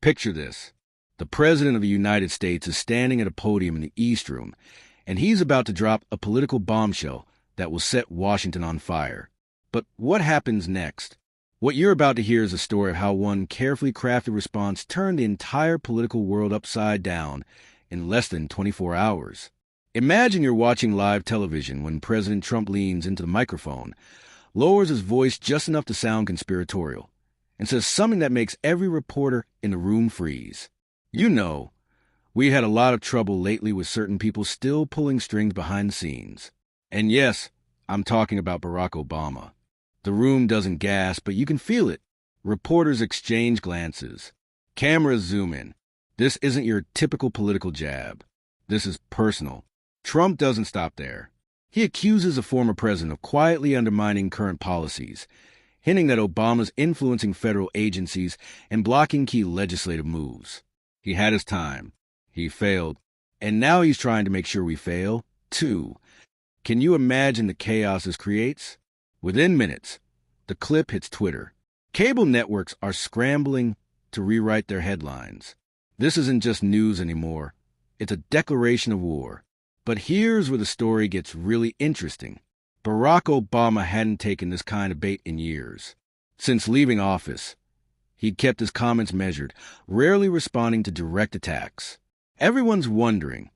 Picture this. The President of the United States is standing at a podium in the East Room, and he's about to drop a political bombshell that will set Washington on fire. But what happens next? What you're about to hear is a story of how one carefully crafted response turned the entire political world upside down in less than 24 hours. Imagine you're watching live television when President Trump leans into the microphone, lowers his voice just enough to sound conspiratorial, and says something that makes every reporter in the room freeze. You know, we had a lot of trouble lately with certain people still pulling strings behind the scenes. And yes, I'm talking about Barack Obama. The room doesn't gasp, but you can feel it. Reporters exchange glances. Cameras zoom in. This isn't your typical political jab. This is personal. Trump doesn't stop there. He accuses the former president of quietly undermining current policies, hinting that Obama's influencing federal agencies and blocking key legislative moves. He had his time. He failed. And now he's trying to make sure we fail, too. Can you imagine the chaos this creates? Within minutes, the clip hits Twitter. Cable networks are scrambling to rewrite their headlines. This isn't just news anymore. It's a declaration of war. But here's where the story gets really interesting. Barack Obama hadn't taken this kind of bait in years. Since leaving office, he'd kept his comments measured, rarely responding to direct attacks. Everyone's wondering,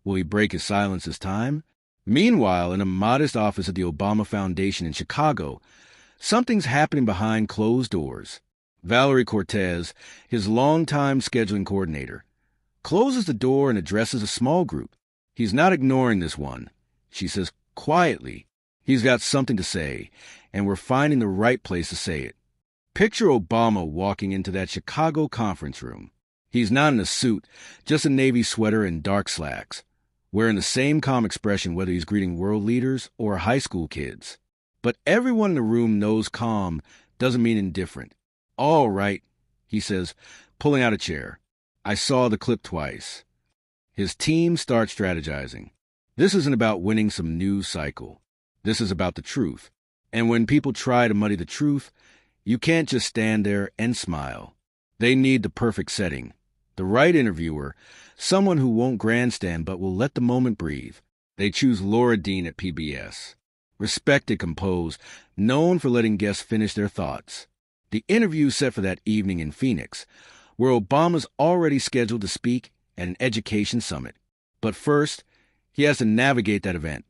will he break his silence this time? Meanwhile, in a modest office at the Obama Foundation in Chicago, something's happening behind closed doors. Valerie Cortez, his longtime scheduling coordinator, closes the door and addresses a small group. He's not ignoring this one. She says quietly, he's got something to say, and we're finding the right place to say it. Picture Obama walking into that Chicago conference room. He's not in a suit, just a navy sweater and dark slacks, wearing the same calm expression whether he's greeting world leaders or high school kids. But everyone in the room knows calm doesn't mean indifferent. All right, he says, pulling out a chair. I saw the clip twice. His team starts strategizing. This isn't about winning some news cycle. This is about the truth. And when people try to muddy the truth, you can't just stand there and smile. They need the perfect setting, the right interviewer, someone who won't grandstand but will let the moment breathe. They choose Laura Dean at PBS. Respected, composed, known for letting guests finish their thoughts. The interview's set for that evening in Phoenix, where Obama's already scheduled to speak at an education summit. But first, he has to navigate that event,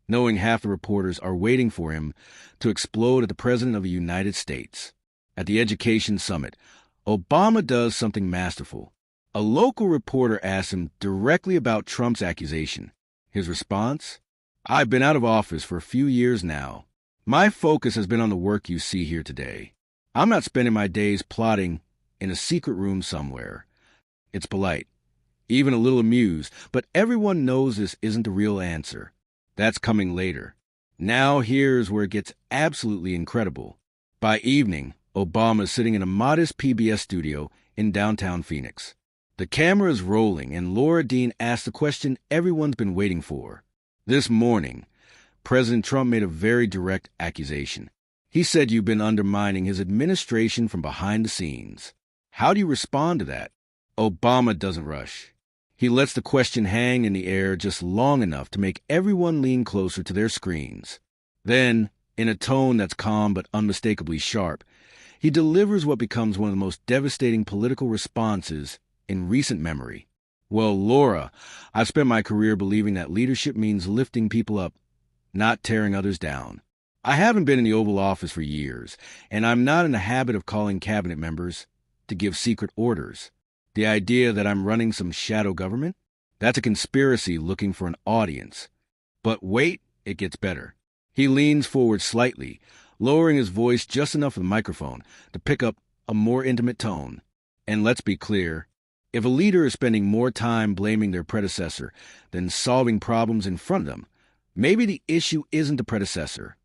knowing half the reporters are waiting for him to explode at the President of the United States. At the education summit, Obama does something masterful. A local reporter asks him directly about Trump's accusation. His response? I've been out of office for a few years now. My focus has been on the work you see here today. I'm not spending my days plotting in a secret room somewhere. It's polite, even a little amused, but everyone knows this isn't the real answer. That's coming later. Now here's where it gets absolutely incredible. By evening, Obama is sitting in a modest PBS studio in downtown Phoenix. The camera is rolling, and Laura Dean asks the question everyone's been waiting for. This morning, President Trump made a very direct accusation. He said you've been undermining his administration from behind the scenes. How do you respond to that? Obama doesn't rush. He lets the question hang in the air just long enough to make everyone lean closer to their screens. Then, in a tone that's calm but unmistakably sharp, he delivers what becomes one of the most devastating political responses in recent memory. Well, Laura, I've spent my career believing that leadership means lifting people up, not tearing others down. I haven't been in the Oval Office for years, and I'm not in the habit of calling cabinet members to give secret orders. The idea that I'm running some shadow government? That's a conspiracy looking for an audience. But wait, it gets better. He leans forward slightly, lowering his voice just enough for the microphone to pick up a more intimate tone. And let's be clear, if a leader is spending more time blaming their predecessor than solving problems in front of them, maybe the issue isn't the predecessor.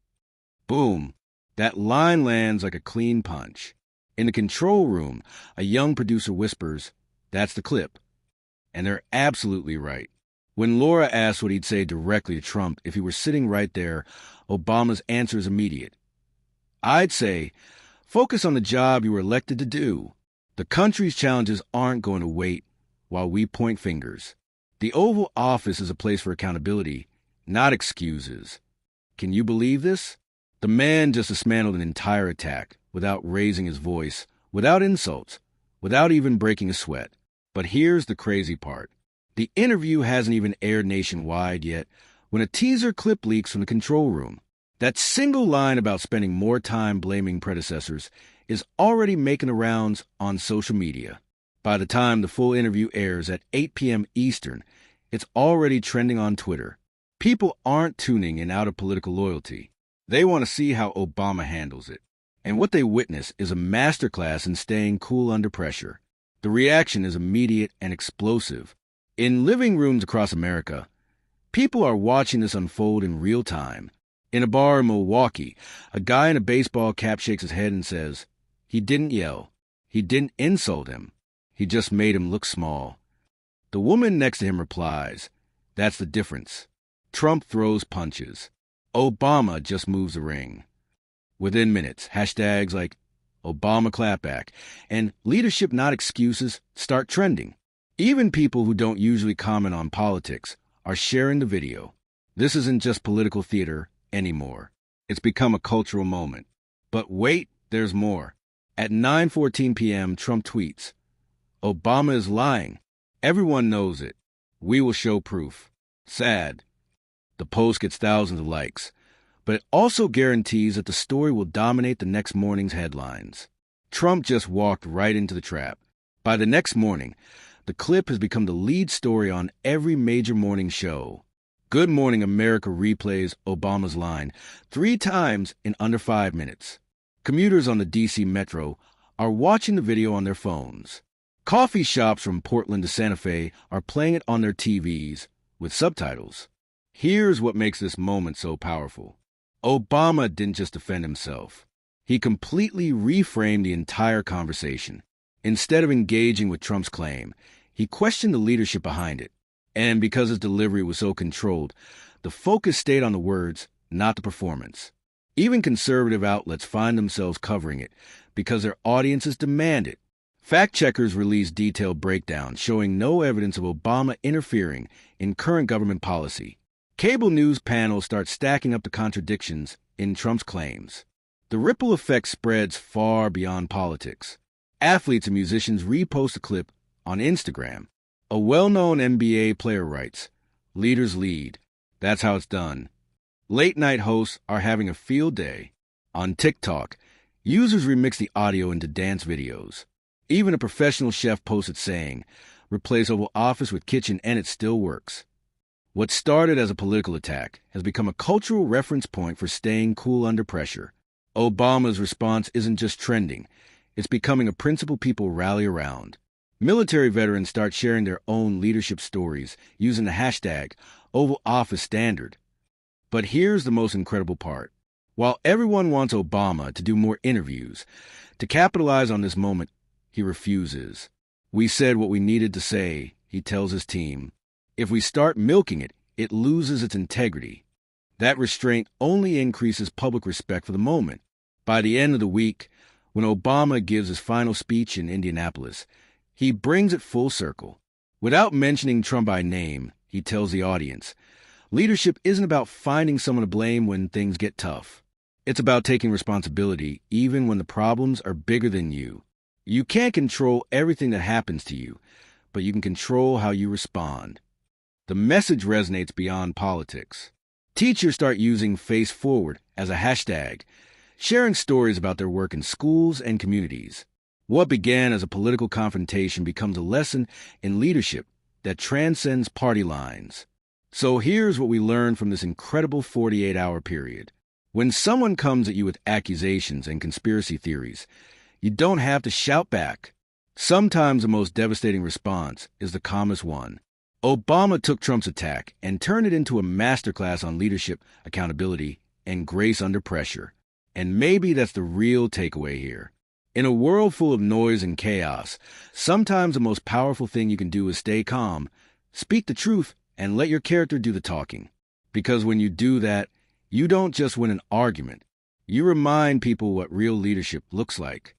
Boom. That line lands like a clean punch. In the control room, a young producer whispers, "That's the clip." And they're absolutely right. When Laura asks what he'd say directly to Trump if he were sitting right there, Obama's answer is immediate. I'd say, focus on the job you were elected to do. The country's challenges aren't going to wait while we point fingers. The Oval Office is a place for accountability, not excuses. Can you believe this? The man just dismantled an entire attack without raising his voice, without insults, without even breaking a sweat. But here's the crazy part. The interview hasn't even aired nationwide yet when a teaser clip leaks from the control room. That single line about spending more time blaming predecessors is already making the rounds on social media. By the time the full interview airs at 8 p.m. Eastern, it's already trending on Twitter. People aren't tuning in out of political loyalty. They want to see how Obama handles it. And what they witness is a masterclass in staying cool under pressure. The reaction is immediate and explosive. In living rooms across America, people are watching this unfold in real time. In a bar in Milwaukee, a guy in a baseball cap shakes his head and says, "He didn't yell. He didn't insult him. He just made him look small." The woman next to him replies, "That's the difference. Trump throws punches. Obama just moves the ring." Within minutes, hashtags like Obama clapback and leadership not excuses start trending. Even people who don't usually comment on politics are sharing the video. This isn't just political theater anymore. It's become a cultural moment. But wait, there's more. At 9:14 p.m., Trump tweets, "Obama is lying. Everyone knows it. We will show proof." Sad. The post gets thousands of likes, but it also guarantees that the story will dominate the next morning's headlines. Trump just walked right into the trap. By the next morning, the clip has become the lead story on every major morning show. Good Morning America replays Obama's line 3 times in under 5 minutes. Commuters on the D.C. Metro are watching the video on their phones. Coffee shops from Portland to Santa Fe are playing it on their TVs with subtitles. Here's what makes this moment so powerful. Obama didn't just defend himself. He completely reframed the entire conversation. Instead of engaging with Trump's claim, he questioned the leadership behind it. And because his delivery was so controlled, the focus stayed on the words, not the performance. Even conservative outlets find themselves covering it because their audiences demand it. Fact-checkers release detailed breakdowns showing no evidence of Obama interfering in current government policy. Cable news panels start stacking up the contradictions in Trump's claims. The ripple effect spreads far beyond politics. Athletes and musicians repost a clip on Instagram. A well-known NBA player writes, "Leaders lead. That's how it's done." Late-night hosts are having a field day. On TikTok, users remix the audio into dance videos. Even a professional chef posted saying, "Replace Oval Office with kitchen and it still works." What started as a political attack has become a cultural reference point for staying cool under pressure. Obama's response isn't just trending. It's becoming a principle people rally around. Military veterans start sharing their own leadership stories using the hashtag Oval Office Standard. But here's the most incredible part. While everyone wants Obama to do more interviews, to capitalize on this moment, he refuses. "We said what we needed to say," he tells his team. If we start milking it, it loses its integrity. That restraint only increases public respect for the moment. By the end of the week, when Obama gives his final speech in Indianapolis, he brings it full circle. Without mentioning Trump by name, he tells the audience, leadership isn't about finding someone to blame when things get tough. It's about taking responsibility even when the problems are bigger than you. You can't control everything that happens to you, but you can control how you respond. The message resonates beyond politics. Teachers start using Face Forward as a hashtag, sharing stories about their work in schools and communities. What began as a political confrontation becomes a lesson in leadership that transcends party lines. So here's what we learned from this incredible 48-hour period. When someone comes at you with accusations and conspiracy theories, you don't have to shout back. Sometimes the most devastating response is the calmest one. Obama took Trump's attack and turned it into a masterclass on leadership, accountability, and grace under pressure. And maybe that's the real takeaway here. In a world full of noise and chaos, sometimes the most powerful thing you can do is stay calm, speak the truth, and let your character do the talking. Because when you do that, you don't just win an argument. You remind people what real leadership looks like.